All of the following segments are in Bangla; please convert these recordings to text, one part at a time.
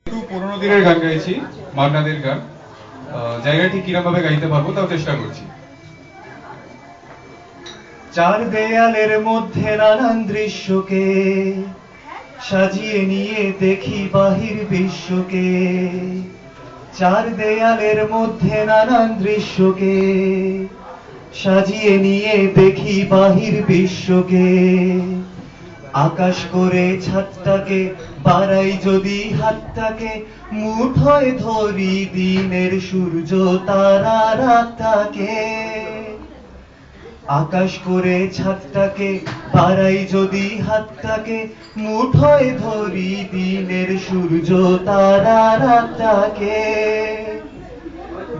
একটু পুরোনো দিনের গান গাইছি, মান্নাদের গান। জায়গা ঠিক কিরকম ভাবে গাইতে পারবো তাও চেষ্টা করছি। চার দেয়ালের মধ্যে নানান দৃশ্যকে সাজিয়ে নিয়ে দেখি বাহির বিশ্বকে। চার দেয়ালের মধ্যে নানান দৃশ্যকে সাজিয়ে নিয়ে দেখি বাহির বিশ্বকে। আকাশ করে ছাদটাকে বাড়াই যদি হাতটাকে, মুঠোয় ধরি দিনের সূর্য তারা রাতটাকে। আকাশ করে ছাদটাকে বাড়াই যদি হাতটাকে, মুঠোয় ধরি দিনের সূর্য তারা রাতটাকে।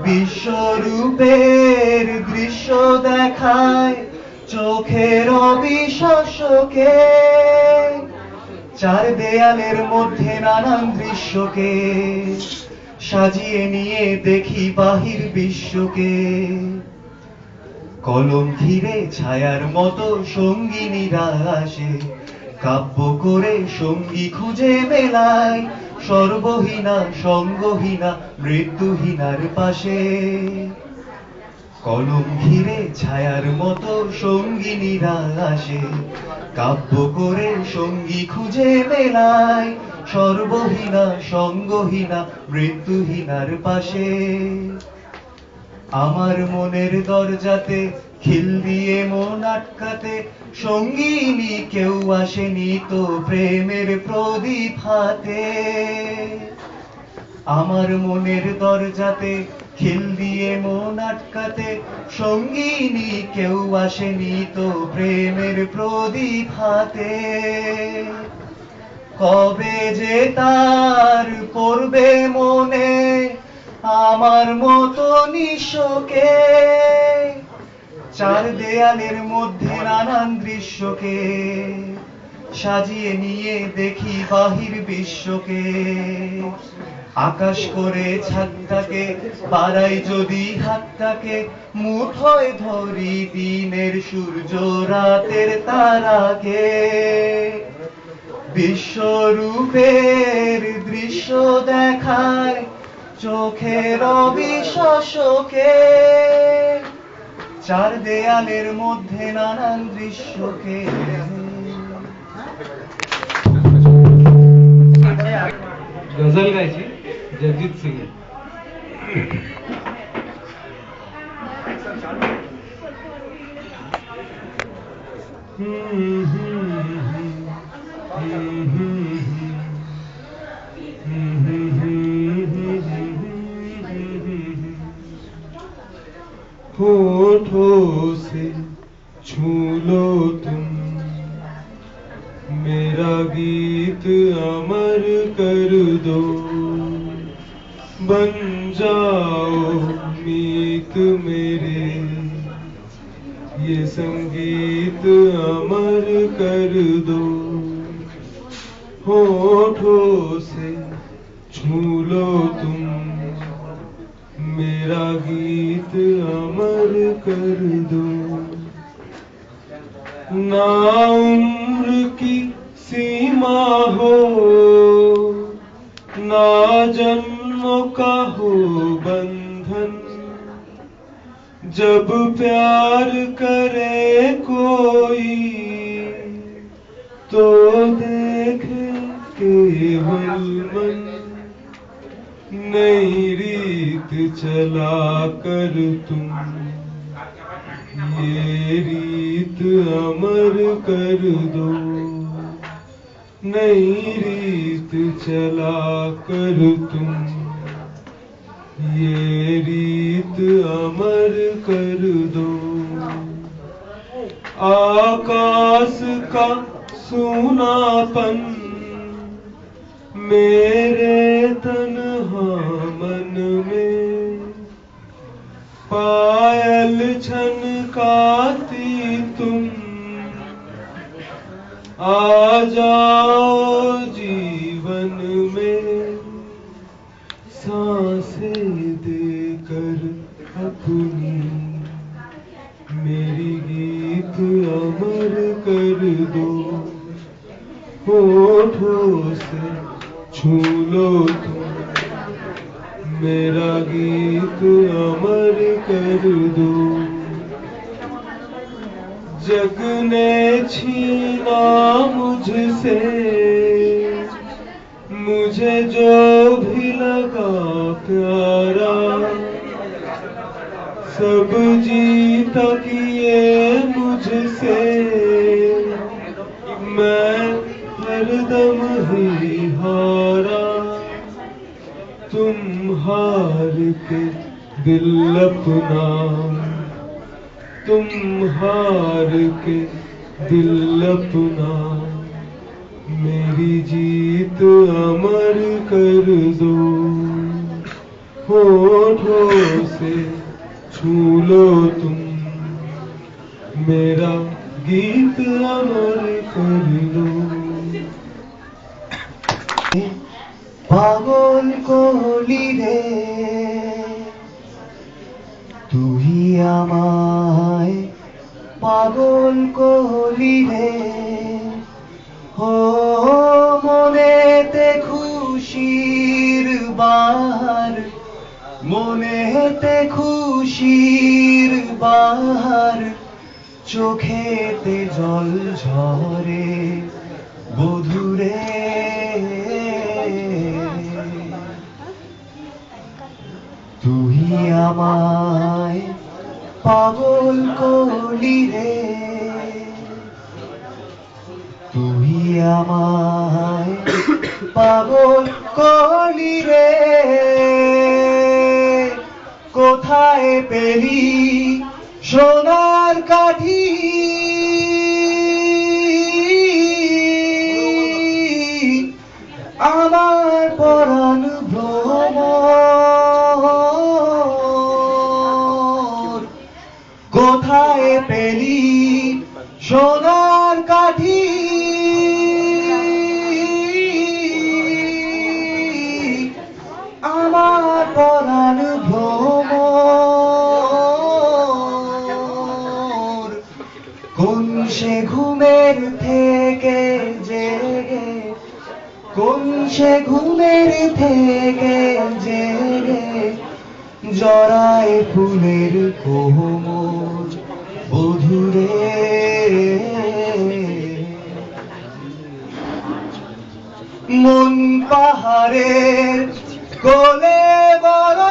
বিশ্বরূপের দৃশ্য দেখায় চোখের অবিশ্বাসকে। চার দেয়ালের মধ্যে নানান দৃশ্যকে সাজিয়ে নিয়ে দেখি বাহির বিশ্বকে। কলম ধীরে ছায়ার মতো সঙ্গিনীরা আসে, কাব্য করে সঙ্গী খুঁজে মেলায় সর্বহীনা সঙ্গহীনা মৃত্যুহীনার পাশে। কলম ঘিরে ছায়ার মতো সঙ্গিনীরা আসে, কাব্য করে সঙ্গী খুঁজে মেলায় সর্বহীনা সঙ্গহীনা মৃত্যুহীনার পাশে। আমার মনের দরজাতে খিল দিয়ে মন আটকাতে, সঙ্গিনী কেউ আসেনি তো প্রেমের প্রদীপ হাতে। আমার মনের দরজাতে খিল দিয়ে মন আটকাতে, সঙ্গিনী কেউ আসেনি তো প্রেমের প্রদীপ হাতে। কবে যে তার পড়বে মনে আমার মতো নিশোকে। চার দেয়ালের মধ্যে নানান দৃশ্যকে সাজিয়ে নিয়ে দেখি বাহির বিশ্বকে। আকাশ করে ছাদটাকে বাড়াই যদি হাতটাকে, মুঠোয় ধরি দিনের সূর্য রাতের তারাকে। বিশ্বরূপের দৃশ্য দেখায় চোখের অবিশ্বাসকে। চার দেয়ালের মধ্যে নানান দৃশ্যকে। गजल गायची जगजीत सिंग। होठों से छू लो तुम मेरा गीत अमर कर दो, बन जाओ मीत मेरे ये संगीत अमर कर दो। होठों से छू लो तुम मेरा गीत अमर कर दो। ना उम्र की सीमा हो ना जन्मों का हो बंधन, जब प्यार करे कोई तो देखे केवल मन। नई रीत चला कर तुम ये रीत अमर कर दो। नई रीत चला कर तुम ये रीत अमर कर दो। आकाश का सूनापन मेरे तन्हा मन में, पायल छनकाती तुम आ जाओ जीवन में। सांसें देकर अपनी मेरी गीत अमर कर दो। होठों से छू लो तुम मेरा गीत अमर कर दो। जग ने छीना मुझसे मुझे जो भी लगा प्यारा, सब जीता किए मुझसे, मैं हरदम ही हारा। तुम हार के दिल अपना, तुम हार के दिल अपना, मेरी जीत अमर कर दो। होठों से छू लो तुम, मेरा गीत अमर कर दो। পাগল করলি রে তুই আমায়, পাগল করলি রে ও মনেতে খুশির বাহার, মনেতে খুশির বাহার, চোখেতে জল ঝরে বধুরে। তুই আমায় পাগল করলি রে, তুই আমায় পাগল করলি রে। কোথায় পেলি সোনার কাঠি, আমার পরাণ ভ্রমর। কোথায় পেলি সোনার কাঠি, আমার পরাণ ভ্রমর। কোন সে ঘুমের থেকে জেগে, কোন সে ঘুমের থেকে জেগে, জড়ায় ফুলের কোমর বধুরে। মন পাহাড়ের কোলে বড়,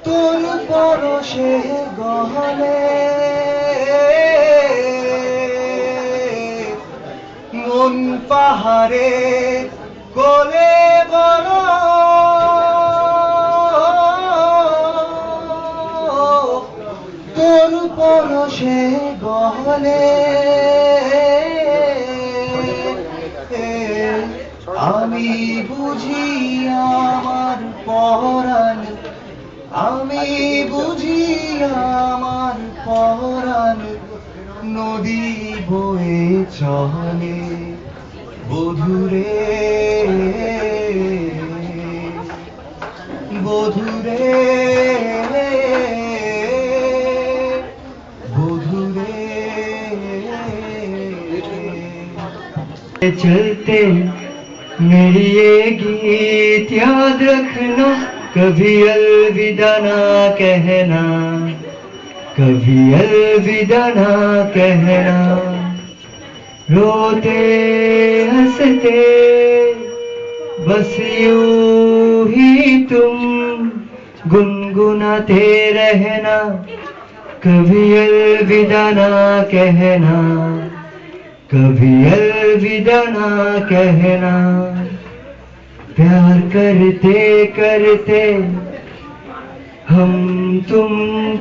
তোর পরশে গহনে। মন পাহাড়ে কোলে বড়, তোর পরশে গহনে। আমি বুঝি আমার পরাণ, আমি বুঝি আমার পরাণ, নদী বয়ে চলে বধুরে, বধুরে, বধুরে। चलते मेरी ये गीत याद रखना, कभी अलविदा ना कहना, कभी अलविदा ना कहना। रोते हंसते बस यूं ही तुम गुनगुनाते रहना, कभी अलविदा ना कहना, कभी अलविदा ना कहना। प्यार करते करते हम तुम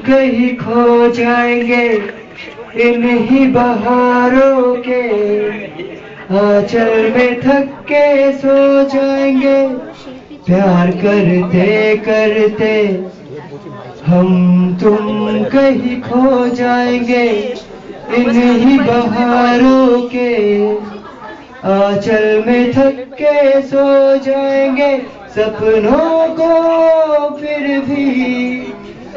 कहीं खो जाएंगे, इन्हीं बहारों के आंचल में थक के सो जाएंगे। प्यार करते करते हम तुम कहीं खो जाएंगे, इन्हीं बहारों के आंचल में थक के सो जाएंगे। सपनों को फिर भी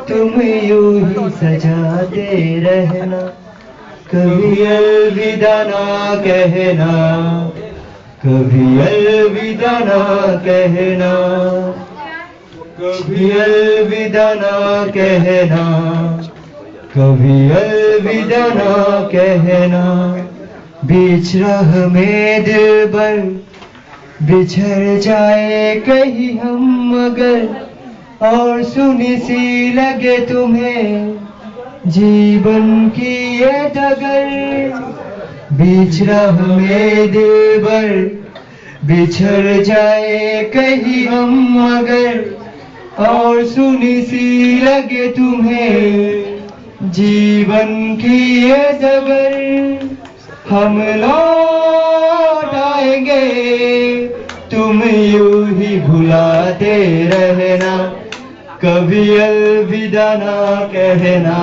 तुम यूं ही सजाते रहना, कभी अलविदा ना कहना, कभी अलविदा ना कहना, कभी अलविदा ना कहना, कभी अलविदा ना कहना। बीच राह में दिल भर बिछड़ जाए कहीं हम मगर, और सुनी सी लगे तुम्हें जीवन की ये डगर। बीच राह में दिल भर बिछड़ जाए कहीं हम मगर, और सुनी सी लगे तुम्हें जीवन की ये डगर। हम लौट आएंगे तुम यूं ही भुलाते रहना, कभी अलविदा ना कहना,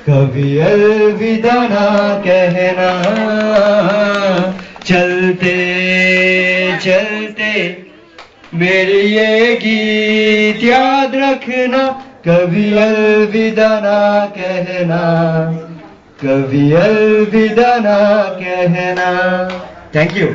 कभी अलविदा ना कहना। चलते चलते मेरे ये गीत याद रखना, कभी अलविदा ना कहना, कभी अलविदा ना कहना। Thank you.